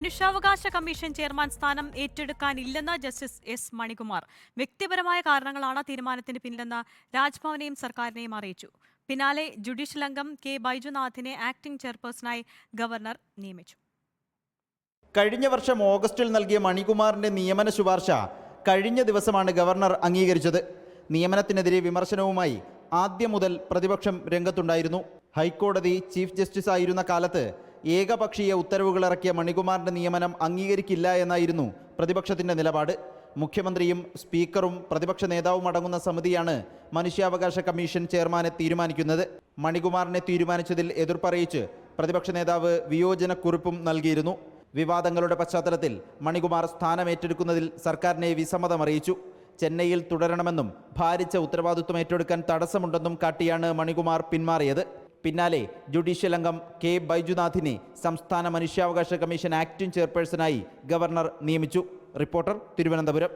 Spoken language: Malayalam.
മനുഷ്യാവകാശ കമ്മീഷൻ ചെയർമാൻ സ്ഥാനം ഏറ്റെടുക്കാനില്ലെന്ന് ജസ്റ്റിസ് എസ് മണികുമാർ. വ്യക്തിപരമായ കാരണങ്ങളാണ് തീരുമാനത്തിന് പിന്നിലെന്ന് രാജ്ഭവനെയും സർക്കാരിനെയും അറിയിച്ചു. പിന്നാലെ ജുഡീഷ്യൽ അംഗം കെ ബൈജുനാഥിനെ ആക്ടിംഗ് ചെയർപേഴ്സണായി ഗവർണർ നിയമിച്ചു. കഴിഞ്ഞ വർഷം ഓഗസ്റ്റിൽ നൽകിയ മണികുമാറിന്റെ നിയമന ശുപാർശ കഴിഞ്ഞ ദിവസമാണ് ഗവർണർ അംഗീകരിച്ചത്. നിയമനത്തിനെതിരെ വിമർശനവുമായി ആദ്യം മുതൽ പ്രതിപക്ഷം രംഗത്തുണ്ടായിരുന്നു. ഹൈക്കോടതി ചീഫ് ജസ്റ്റിസ് ആയിരുന്ന കാലത്ത് ഏകപക്ഷീയ ഉത്തരവുകൾ ഇറക്കിയ മണികുമാറിന്റെ നിയമനം അംഗീകരിക്കില്ല എന്നായിരുന്നു പ്രതിപക്ഷത്തിന്റെ നിലപാട്. മുഖ്യമന്ത്രിയും സ്പീക്കറും പ്രതിപക്ഷ നേതാവും അടങ്ങുന്ന സമിതിയാണ് മനുഷ്യാവകാശ കമ്മീഷൻ ചെയർമാനെ തീരുമാനിക്കുന്നത്. മണികുമാറിനെ തീരുമാനിച്ചതിൽ എതിർപ്പറിയിച്ച് പ്രതിപക്ഷ നേതാവ് വിയോജനക്കുറിപ്പും നൽകിയിരുന്നു. വിവാദങ്ങളുടെ പശ്ചാത്തലത്തിൽ മണികുമാർ സ്ഥാനമേറ്റെടുക്കുന്നതിൽ സർക്കാരിനെ വിസമ്മതമറിയിച്ചു. ചെന്നൈയിൽ തുടരണമെന്നും ഭാരിച്ച ഉത്തരവാദിത്വം ഏറ്റെടുക്കാൻ തടസ്സമുണ്ടെന്നും കാട്ടിയാണ് മണികുമാർ പിന്മാറിയത്. പിന്നാലെ ജുഡീഷ്യൽ അംഗം കെ ബൈജുനാഥിനെ സംസ്ഥാന മനുഷ്യാവകാശ കമ്മീഷൻ ആക്ടിംഗ് ചെയർപേഴ്സണായി ഗവർണർ നിയമിച്ചു. റിപ്പോർട്ടർ, തിരുവനന്തപുരം.